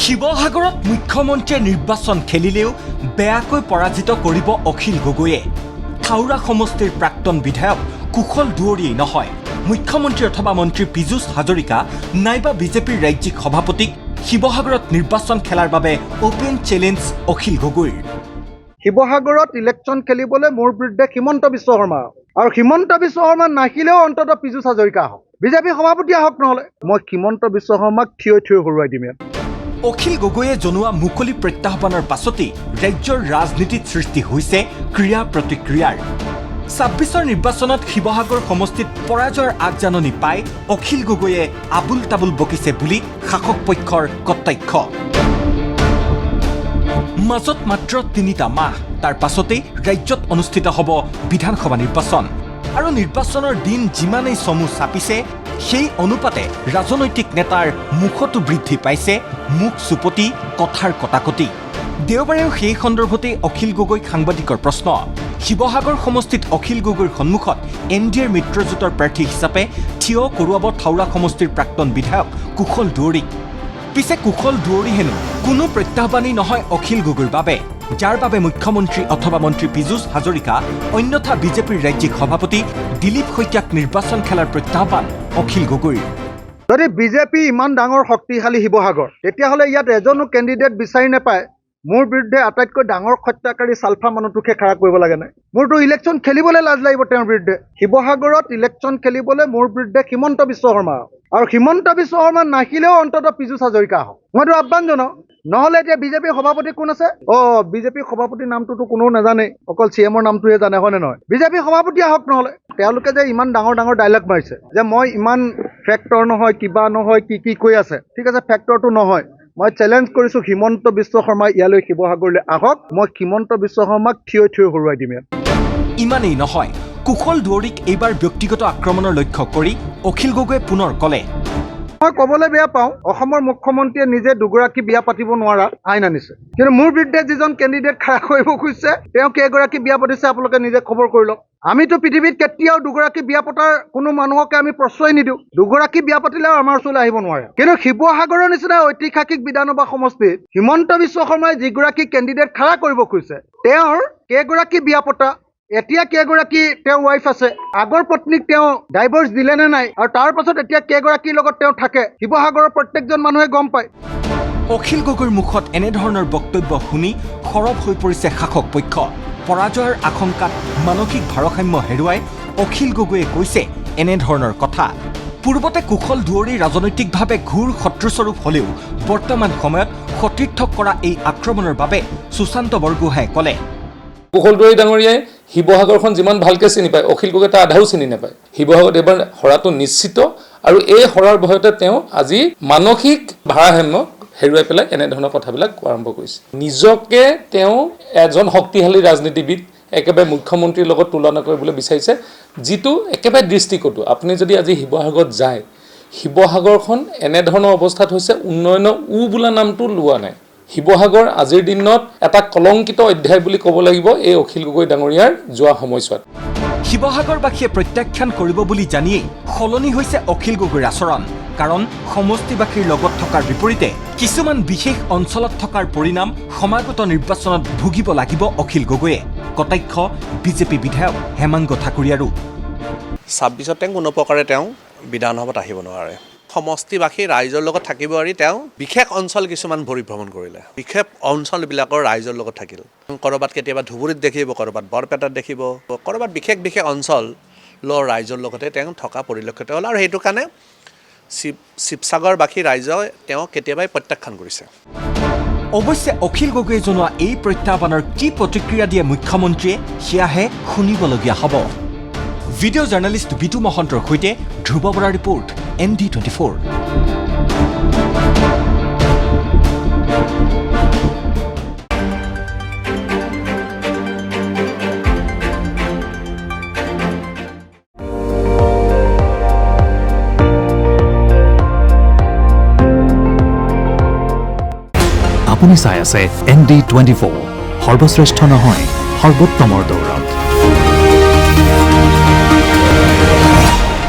শিৱসাগৰত মুখ্যমন্ত্ৰীয়ে নিৰ্বাচন খেলিলেও বেয়াকৈ পৰাজিত কৰিব অখিল গগৈয়ে। থাউৰা সমষ্টিৰ প্ৰাক্তন বিধায়ক কুশল দুৱৰীয়ে নহয়, মুখ্যমন্ত্ৰী অথবা মন্ত্ৰী পীযুষ হাজৰিকা নাইবা বিজেপিৰ ৰাজ্যিক সভাপতিক শিৱসাগৰত নিৰ্বাচন খেলাৰ বাবে অপেন চেলেঞ্জ অখিল গগৈৰ। শিৱসাগৰত ইলেকশ্যন খেলিবলৈ মোৰ বিৰুদ্ধে হিমন্ত বিশ্ব শৰ্মা আৰু হিমন্ত বিশ্ব শৰ্মা নাহিলেও অন্তত পীযুষ হাজৰিকা আহক, বিজেপি সভাপতি আহক, নহ'লে মই হিমন্ত বিশ্ব শৰ্মাক থিয় হৰুৱাই দিম। অখিল গগৈয়ে জনোৱা মুকলি প্ৰত্যাহ্বানৰ পাছতেই ৰাজ্যৰ ৰাজনীতিত সৃষ্টি হৈছে ক্ৰিয়া প্ৰতিক্ৰিয়াৰ। ২৬ৰ নিৰ্বাচনত শিৱসাগৰ সমষ্টিত পৰাজয়ৰ আগজাননী পাই অখিল গগৈয়ে আবুল তাবুল বকিছে বুলি শাসক পক্ষৰ কটাক্ষ। মাজত মাত্ৰ ৩টা মাহ, তাৰ পাছতেই ৰাজ্যত অনুষ্ঠিত হ'ব বিধানসভা নিৰ্বাচন। আৰু নিৰ্বাচনৰ দিন যিমানেই চমু চাপিছে, সেই অনুপাতে ৰাজনৈতিক নেতাৰ মুখতো বৃদ্ধি পাইছে মুখ চুপতি, কথাৰ কটাকটি। দেওবাৰেও সেই সন্দৰ্ভতেই অখিল গগৈক সাংবাদিকৰ প্ৰশ্ন। শিৱসাগৰ সমষ্টিত অখিল গগৈৰ সন্মুখত NDAৰ মিত্ৰজোঁটৰ প্ৰাৰ্থী হিচাপে থিয় কৰোৱাব থাউৰা সমষ্টিৰ প্ৰাক্তন বিধায়ক কুশল দুৱৰীক। পিছে কুশল দুৱৰী হেনো কোনো প্ৰত্যাহ্বানেই নহয় অখিল গগৈৰ বাবে, যাৰ বাবে মুখ্যমন্ত্ৰী অথবা মন্ত্ৰী পীযুষ হাজৰিকা অন্যথা বিজেপিৰ ৰাজ্যিক সভাপতি দিলীপ শইকীয়াক নিৰ্বাচন খেলাৰ প্ৰত্যাহ্বান অখিল গগৈৰ। যদি বিজেপি ইমান ডাঙৰ শক্তিশালী শিৱসাগৰ, তেতিয়াহ'লে ইয়াত এজনো কেণ্ডিডেট বিচাৰি নাপায় মোৰ বিৰুদ্ধে আটাইতকৈ ডাঙৰ হত্যাকাৰী চালফা মানুহটোকে খাৰা কৰিব লাগে নাই? মোৰতো ইলেকশ্যন খেলিবলৈ লাজ লাগিব তেওঁৰ বিৰুদ্ধে। শিৱসাগৰত ইলেকশ্যন খেলিবলৈ মোৰ বিৰুদ্ধে হিমন্ত বিশ্ব শৰ্মা আৰু হিমন্ত বিশ্ব শৰ্মা নাহিলেও অন্তত পীযুষ হাজৰিকা আহক, মইতো আহ্বান জনাওঁ। নহ'লে এতিয়া বিজেপিৰ সভাপতি কোন আছে? বিজেপিৰ সভাপতিৰ নামটোতো কোনেও নাজানে, অকল CMৰ নামটোহে জানে, হয়নে নহয়? বিজেপিৰ সভাপতি আহক। নহ'লে তেওঁলোকে যে ইমান ডাঙৰ ডাঙৰ ডাইলগ মাৰিছে যে মই ইমান ফেক্টৰ নহয়, কিবা নহয়, কি কৈ আছে, ঠিক আছে, ফেক্টৰটো নহয়। মই চেলেঞ্জ কৰিছোঁ হিমন্ত বিশ্ব শৰ্মা ইয়ালৈ শিৱসাগৰলৈ আহক, মই হিমন্ত বিশ্ব শৰ্মাক থিয় হৰুৱাই দিম। ইমানেই নহয়, কুশল দুৱৰীক এইবাৰ ব্যক্তিগত আক্ৰমণৰ লক্ষ্য কৰি অখিল গগৈয়ে পুনৰ ক'লে, মই ক'বলৈ বেয়া পাওঁ, অসমৰ মুখ্যমন্ত্ৰীয়ে নিজে দুগৰাকী বিয়া পাতিব নোৱাৰা আইন আনিছে, কিন্তু মোৰ বিৰুদ্ধে যিজন কেণ্ডিডেট খাৰা কৰিব খুজিছে তেওঁ কেইগৰাকী বিয়া পাতিছে আপোনালোকে নিজে খবৰ কৰি লওক। আমিতো পৃথিৱীত কেতিয়াও দুগৰাকী বিয়া পতাৰ কোনো মানুহকে আমি প্ৰশ্ৰয় নিদিওঁ, দুগৰাকী বিয়া পাতিলেও আমাৰ ওচৰলৈ আহিব নোৱাৰে। কিন্তু শিৱসাগৰৰ নিচিনা ঐতিহাসিক বিধানসভা সমষ্টিত হিমন্ত বিশ্ব শৰ্মাই যিগৰাকী কেণ্ডিডেট খাৰা কৰিব খুজিছে তেওঁৰ কেইগৰাকী বিয়া পতা, এতিয়া কেইগৰাকী তেওঁৰ ৱাইফ আছে, আগৰ পত্নীক তেওঁ ডাইভৰ্চ দিলে নে নাই, আৰু তাৰ পাছত এতিয়া কেইগৰাকীৰ লগত তেওঁ থাকে, শিৱসাগৰৰ প্ৰত্যেকজন মানুহে গম পায়। অখিল গগৈৰ মুখত এনেধৰণৰ বক্তব্য শুনি সৰব হৈ পৰিছে শাসক পক্ষ। পৰাজয়ৰ আশংকাত মানসিক ভাৰসাম্য হেৰুৱাই অখিল গগৈয়ে কৈছে এনেধৰণৰ কথা। পূৰ্বতে কুশল দুৱৰী ৰাজনৈতিকভাৱে ঘূৰ শত্ৰুস্বৰূপ হ'লেও বৰ্তমান সময়ত সতীৰ্থক কৰা এই আক্ৰমণৰ বাবে সুশান্ত বৰগোহাঁয়ে ক'লে, কুশল দুৱৰী ডাঙৰীয়াই শিৱসাগৰখন যিমান ভালকৈ চিনি পায়, অখিল গগৈ তাৰ আধাও চিনি নাপায়। শিৱসাগৰত এইবাৰ হৰাটো নিশ্চিত, আৰু এই হৰাৰ ভয়তে তেওঁ আজি মানসিক ভাৰসাম্য হেৰুৱাই পেলাই এনেধৰণৰ কথাবিলাক আৰম্ভ কৰিছে। নিজকে তেওঁ এজন শক্তিশালী ৰাজনীতিবিদ একেবাৰে মুখ্যমন্ত্ৰীৰ লগত তুলনা কৰিবলৈ বিচাৰিছে, যিটো একেবাৰে দৃষ্টিকটু। আপুনি যদি আজি শিৱসাগৰত যায়, শিৱসাগৰখন এনেধৰণৰ অৱস্থাত হৈছে, উন্নয়নৰ বোলা নামটো লোৱা নাই। শিৱসাগৰ আজিৰ দিনত এটা কলংকিত অধ্যায় বুলি ক'ব লাগিব এই অখিল গগৈ ডাঙৰীয়াৰ যোৱা সময়ছোৱাত। শিৱসাগৰবাসীয়ে প্ৰত্যাখ্যান কৰিব বুলি জানিয়েই সলনি হৈছে অখিল গগৈৰ আচৰণ। কাৰণ সমষ্টিবাসীৰ লগত থকাৰ বিপৰীতে কিছুমান বিশেষ অঞ্চলত থকাৰ পৰিণাম সমাগত নিৰ্বাচনত ভুগিব লাগিব অখিল গগৈয়ে। কটাক্ষ বিজেপি বিধায়ক হেমাংগ ঠাকুৰীয়াৰো। ২৬ত তেওঁ কোনো প্ৰকাৰে তেওঁ বিধানসভাত আহিব নোৱাৰে। সমষ্টিবাসী ৰাইজৰ লগত থাকিব এৰি তেওঁ বিশেষ অঞ্চল কিছুমান পৰিভ্ৰমণ কৰিলে, বিশেষ অঞ্চলবিলাকৰ ৰাইজৰ লগত থাকিল। ক'ৰবাত কেতিয়াবা ধুবুৰীত দেখিব, ক'ৰবাত বৰপেটাত দেখিব, ক'ৰবাত বিশেষ বিশেষ অঞ্চলৰ ৰাইজৰ লগতে তেওঁ থকা পৰিলক্ষিত হ'ল, আৰু সেইটো কাৰণে শিৱসাগৰবাসী ৰাইজে তেওঁক কেতিয়াবাই প্ৰত্যাখ্যান কৰিছে। অৱশ্যে অখিল গগৈয়ে জনোৱা এই প্ৰত্যাহ্বানৰ কি প্ৰতিক্ৰিয়া দিয়ে মুখ্যমন্ত্ৰীয়ে, সেয়াহে শুনিবলগীয়া হ'ব। ভিডিঅ' জাৰ্নেলিষ্ট বিতু মহন্তৰ সৈতে ধ্ৰুৱ বৰাৰ ৰিপৰ্ট, ND24। আপুনি চাই আছে ND24, সৰ্বশ্ৰেষ্ঠ নহয়, সৰ্বোত্তমৰ দৌৰত।